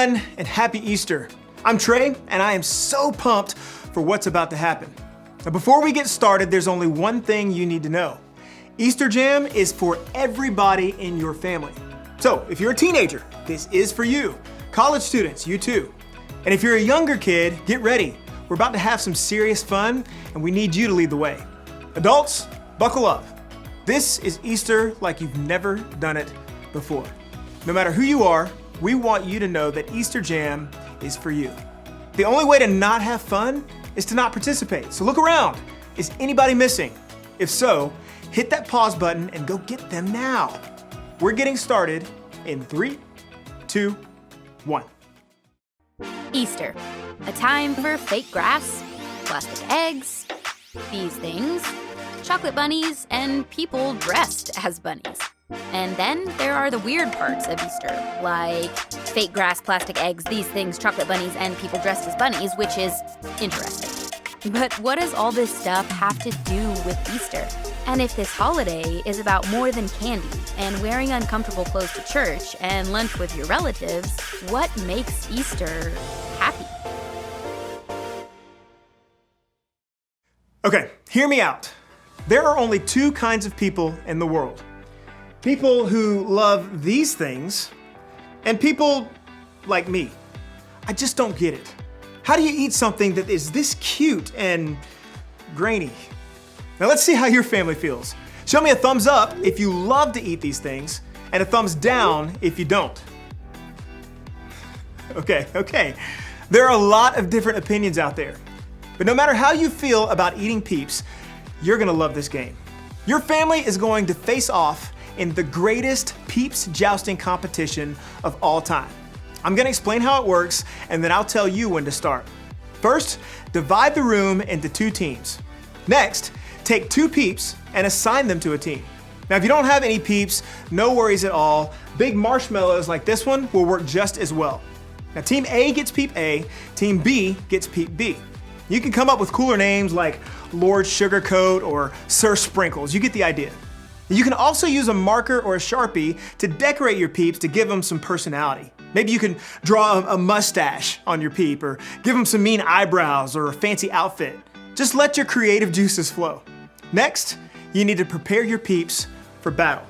everyone, and happy Easter. I'm Trey, and I am so pumped for what's about to happen. Now, before we get started, there's only one thing you need to know. Easter Jam is for everybody in your family. So, if you're a teenager, this is for you. College students, you too. And if you're a younger kid, get ready. We're about to have some serious fun, and we need you to lead the way. Adults, buckle up. This is Easter like you've never done it before. No matter who you are, we want you to know that Easter Jam is for you. The only way to not have fun is to not participate. So look around. Is anybody missing? If so, hit that pause button and go get them now. We're getting started in 3, 2, 1. Easter, a time for fake grass, plastic eggs, these things, chocolate bunnies, and people dressed as bunnies. And then there are the weird parts of Easter, like fake grass, plastic eggs, these things, chocolate bunnies, and people dressed as bunnies, which is interesting. But what does all this stuff have to do with Easter? And if this holiday is about more than candy and wearing uncomfortable clothes to church and lunch with your relatives, what makes Easter happy? Okay, hear me out. There are only two kinds of people in the world. People who love these things, and people like me. I just don't get it. How do you eat something that is this cute and grainy? Now let's see how your family feels. Show me a thumbs up if you love to eat these things, and a thumbs down if you don't. Okay. There are a lot of different opinions out there. But no matter how you feel about eating Peeps, you're gonna love this game. Your family is going to face off in the greatest Peeps jousting competition of all time. I'm gonna explain how it works, and then I'll tell you when to start. First, divide the room into 2 teams. Next, take 2 Peeps and assign them to a team. Now, if you don't have any Peeps, no worries at all. Big marshmallows like this one will work just as well. Now, Team A gets Peep A, Team B gets Peep B. You can come up with cooler names like Lord Sugarcoat or Sir Sprinkles. You get the idea. You can also use a marker or a Sharpie to decorate your Peeps to give them some personality. Maybe you can draw a mustache on your Peep, or give them some mean eyebrows or a fancy outfit. Just let your creative juices flow. Next, you need to prepare your Peeps for battle.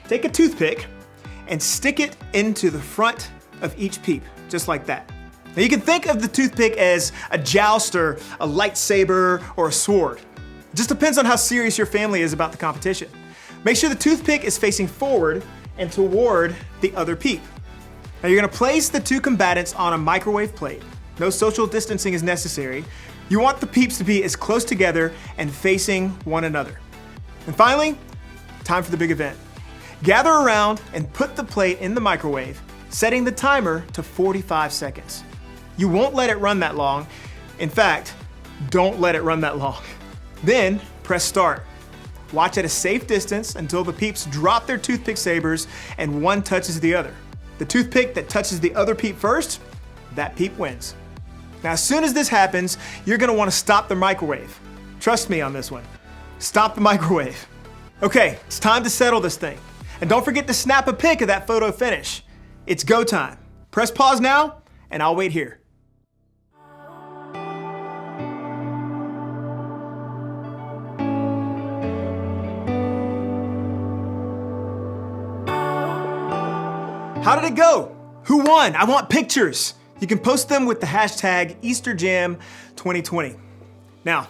Take a toothpick and stick it into the front of each Peep, just like that. Now you can think of the toothpick as a jouster, a lightsaber, or a sword. It just depends on how serious your family is about the competition. Make sure the toothpick is facing forward and toward the other Peep. Now you're gonna place the 2 combatants on a microwave plate. No social distancing is necessary. You want the Peeps to be as close together and facing one another. And finally, time for the big event. Gather around and put the plate in the microwave, setting the timer to 45 seconds. You won't let it run that long. In fact, don't let it run that long. Then press start. Watch at a safe distance until the Peeps drop their toothpick sabers and one touches the other. The toothpick that touches the other Peep first, that Peep wins. Now, as soon as this happens, you're gonna wanna stop the microwave. Trust me on this one. Stop the microwave. Okay, it's time to settle this thing. And don't forget to snap a pic of that photo finish. It's go time. Press pause now, and I'll wait here. How did it go? Who won? I want pictures. You can post them with the hashtag EasterJam2020. Now,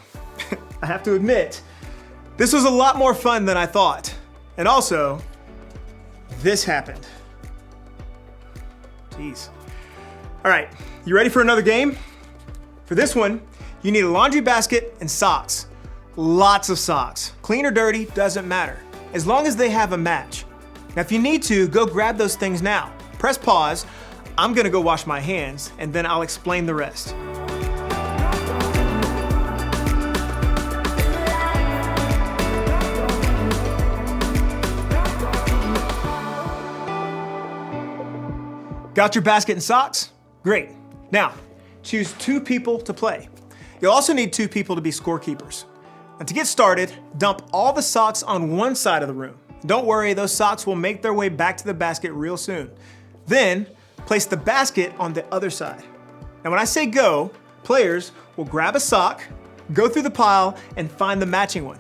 I have to admit, this was a lot more fun than I thought. And also, this happened. Jeez. All right, you ready for another game? For this one, you need a laundry basket and socks. Lots of socks. Clean or dirty, doesn't matter, as long as they have a match. Now, if you need to, go grab those things now. Press pause. I'm gonna go wash my hands, and then I'll explain the rest. Got your basket and socks? Great. Now, choose 2 people to play. You'll also need 2 people to be scorekeepers. Now, to get started, dump all the socks on one side of the room. Don't worry, those socks will make their way back to the basket real soon. Then, place the basket on the other side. Now when I say go, players will grab a sock, go through the pile, and find the matching one.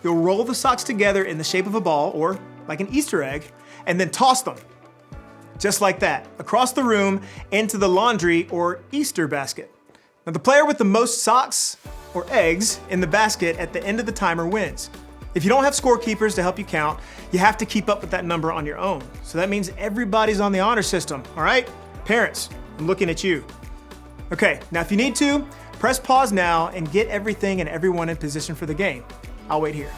You'll roll the socks together in the shape of a ball, or like an Easter egg, and then toss them. Just like that, across the room into the laundry or Easter basket. Now the player with the most socks or eggs in the basket at the end of the timer wins. If you don't have scorekeepers to help you count, you have to keep up with that number on your own. So that means everybody's on the honor system, all right? Parents, I'm looking at you. Okay, now if you need to, press pause now and get everything and everyone in position for the game. I'll wait here.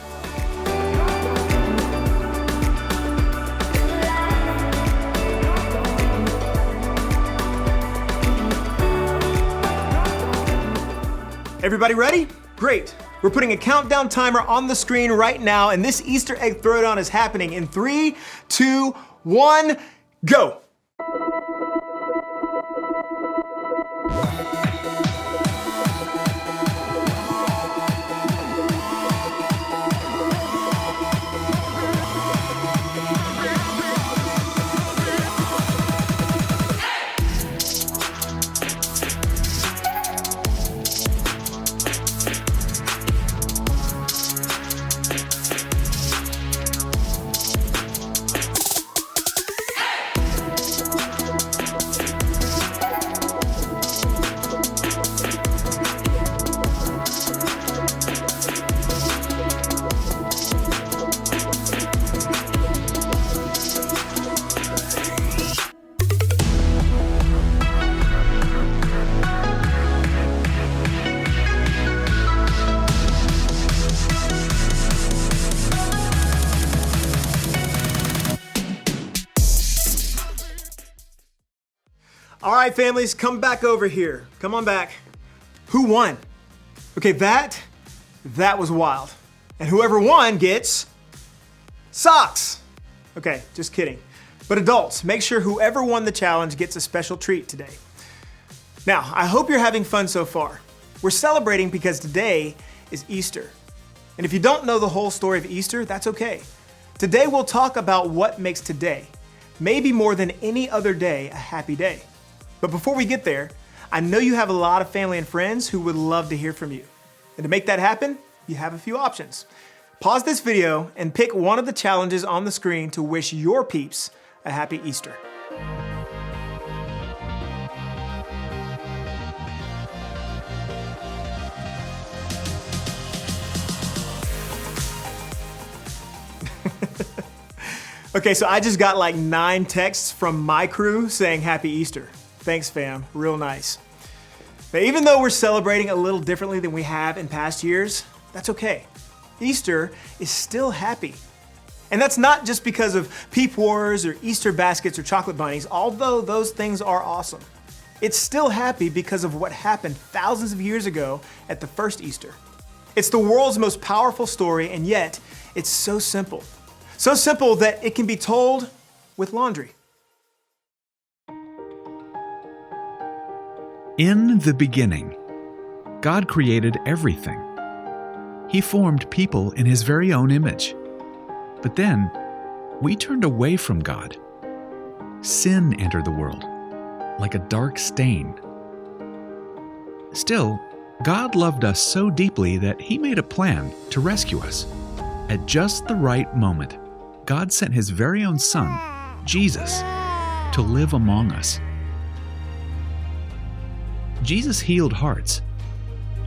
Everybody ready? Great. We're putting a countdown timer on the screen right now, and this Easter egg throwdown is happening in 3, 2, 1, go. All right, families, come back over here. Come on back. Who won? Okay, that was wild. And whoever won gets socks. Okay, just kidding. But adults, make sure whoever won the challenge gets a special treat today. Now, I hope you're having fun so far. We're celebrating because today is Easter. And if you don't know the whole story of Easter, that's okay. Today we'll talk about what makes today, maybe more than any other day, a happy day. But before we get there, I know you have a lot of family and friends who would love to hear from you. And to make that happen, you have a few options. Pause this video and pick one of the challenges on the screen to wish your peeps a happy Easter. Okay, so I just got like 9 texts from my crew saying happy Easter. Thanks, fam. Real nice. Now, even though we're celebrating a little differently than we have in past years, that's okay. Easter is still happy. And that's not just because of Peep Wars or Easter baskets or chocolate bunnies, although those things are awesome. It's still happy because of what happened thousands of years ago at the first Easter. It's the world's most powerful story, and yet it's so simple. So simple that it can be told with laundry. In the beginning, God created everything. He formed people in His very own image. But then, we turned away from God. Sin entered the world, like a dark stain. Still, God loved us so deeply that He made a plan to rescue us. At just the right moment, God sent His very own Son, Jesus, to live among us. Jesus healed hearts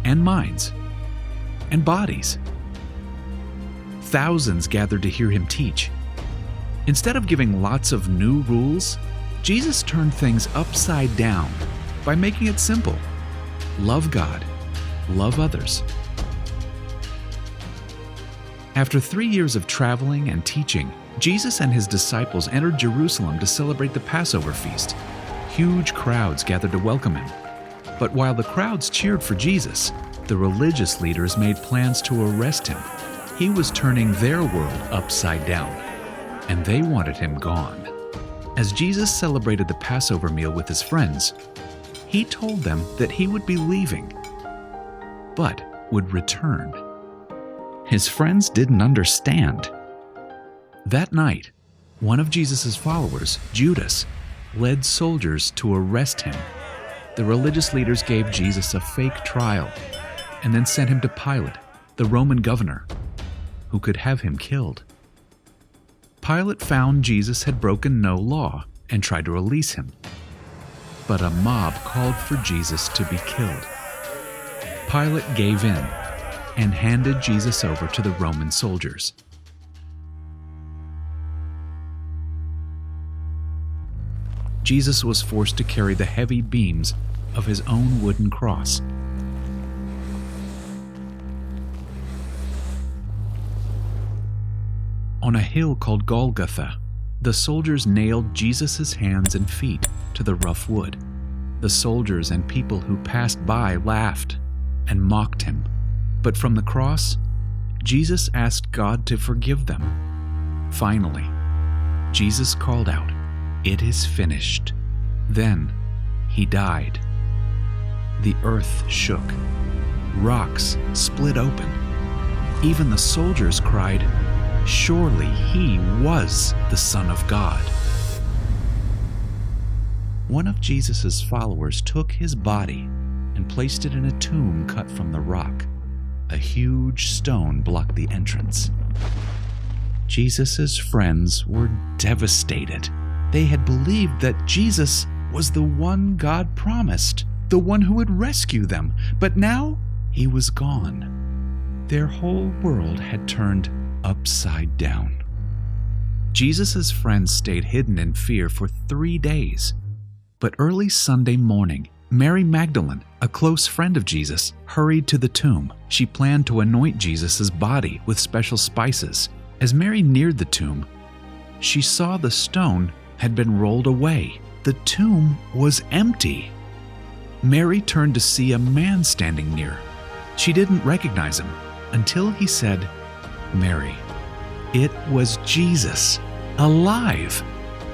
and minds and bodies. Thousands gathered to hear Him teach. Instead of giving lots of new rules, Jesus turned things upside down by making it simple. Love God, love others. After 3 years of traveling and teaching, Jesus and His disciples entered Jerusalem to celebrate the Passover feast. Huge crowds gathered to welcome Him. But while the crowds cheered for Jesus, the religious leaders made plans to arrest Him. He was turning their world upside down, and they wanted Him gone. As Jesus celebrated the Passover meal with His friends, He told them that He would be leaving, but would return. His friends didn't understand. That night, one of Jesus' followers, Judas, led soldiers to arrest him. The religious leaders gave Jesus a fake trial and then sent him to Pilate, the Roman governor, who could have him killed. Pilate found Jesus had broken no law and tried to release him. But a mob called for Jesus to be killed. Pilate gave in and handed Jesus over to the Roman soldiers. Jesus was forced to carry the heavy beams of his own wooden cross. On a hill called Golgotha, the soldiers nailed Jesus' hands and feet to the rough wood. The soldiers and people who passed by laughed and mocked him. But from the cross, Jesus asked God to forgive them. Finally, Jesus called out, "It is finished." Then he died. The earth shook. Rocks split open. Even the soldiers cried, "Surely he was the Son of God." One of Jesus' followers took his body and placed it in a tomb cut from the rock. A huge stone blocked the entrance. Jesus' friends were devastated. They had believed that Jesus was the one God promised, the one who would rescue them, but now he was gone. Their whole world had turned upside down. Jesus' friends stayed hidden in fear for 3 days. But early Sunday morning, Mary Magdalene, a close friend of Jesus, hurried to the tomb. She planned to anoint Jesus' body with special spices. As Mary neared the tomb, she saw the stone had been rolled away. The tomb was empty. Mary turned to see a man standing near. She didn't recognize him until he said, "Mary." It was Jesus, alive.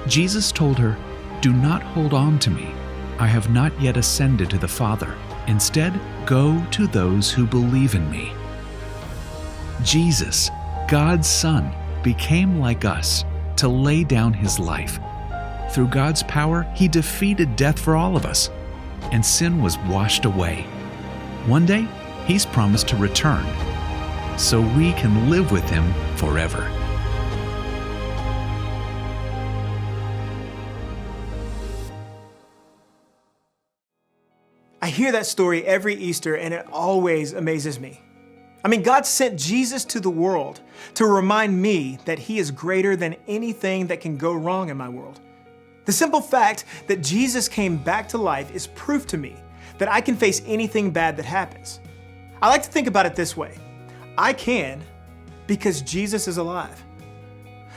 Jesus told her, "Do not hold on to me. I have not yet ascended to the Father. Instead, go to those who believe in me." Jesus, God's Son, became like us to lay down his life. Through God's power, he defeated death for all of us, and sin was washed away. One day, he's promised to return, so we can live with him forever. I hear that story every Easter and it always amazes me. I mean, God sent Jesus to the world to remind me that he is greater than anything that can go wrong in my world. The simple fact that Jesus came back to life is proof to me that I can face anything bad that happens. I like to think about it this way. I can because Jesus is alive.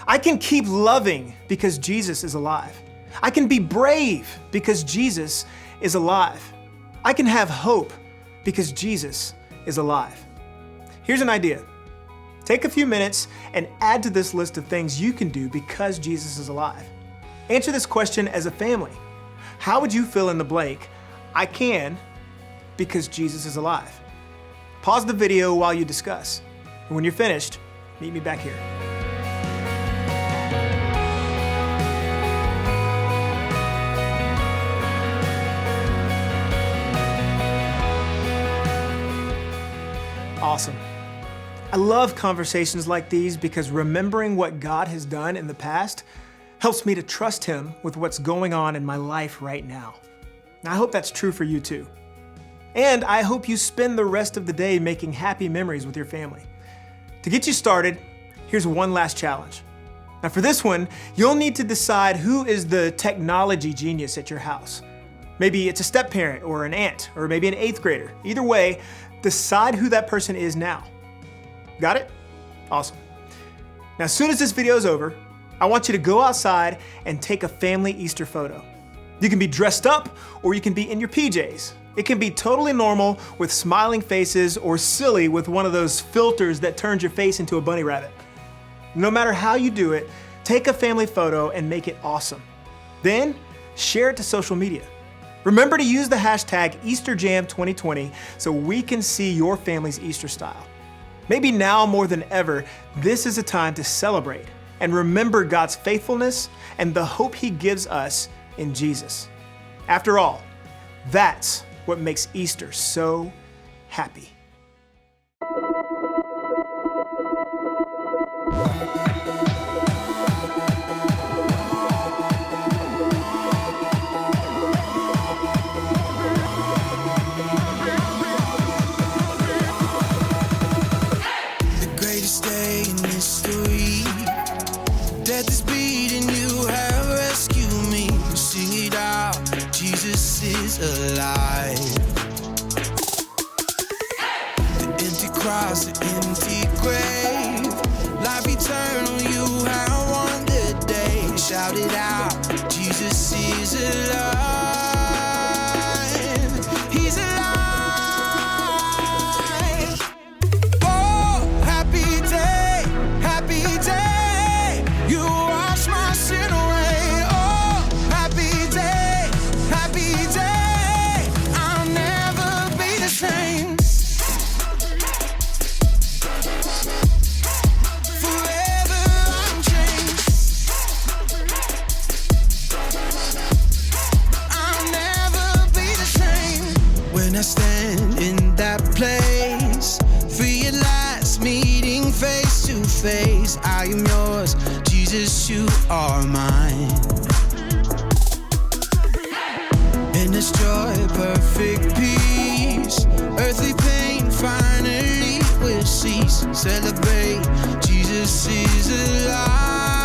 I can keep loving because Jesus is alive. I can be brave because Jesus is alive. I can have hope because Jesus is alive. Here's an idea. Take a few minutes and add to this list of things you can do because Jesus is alive. Answer this question as a family. How would you fill in the blank? I can because Jesus is alive. Pause the video while you discuss. And when you're finished, meet me back here. Awesome. I love conversations like these because remembering what God has done in the past helps me to trust him with what's going on in my life right now. And I hope that's true for you too. And I hope you spend the rest of the day making happy memories with your family. To get you started, here's one last challenge. Now for this one, you'll need to decide who is the technology genius at your house. Maybe it's a step-parent or an aunt, or maybe an 8th grader. Either way, decide who that person is now. Got it? Awesome. Now, as soon as this video is over, I want you to go outside and take a family Easter photo. You can be dressed up or you can be in your PJs. It can be totally normal with smiling faces or silly with one of those filters that turns your face into a bunny rabbit. No matter how you do it, take a family photo and make it awesome. Then share it to social media. Remember to use the hashtag EasterJam2020 so we can see your family's Easter style. Maybe now more than ever, this is a time to celebrate and remember God's faithfulness and the hope he gives us in Jesus. After all, that's what makes Easter so happy. The greatest day in history. Death is beating, you have rescued me. Sing it out, Jesus is alive. The empty cross, the empty grave, life eternal, you have won the day. Shout it out, Jesus is alive. He's alive. Oh, happy day, happy day. You wash my sin away. Oh, happy day, happy day. I'll never be the same. Forever I'm changed. I'll never be the same. When I stand in that place, realize meeting face to face. I am yours, Jesus, you are mine. In this joy, perfect peace, earthly pain finally will cease. Celebrate, Jesus is alive.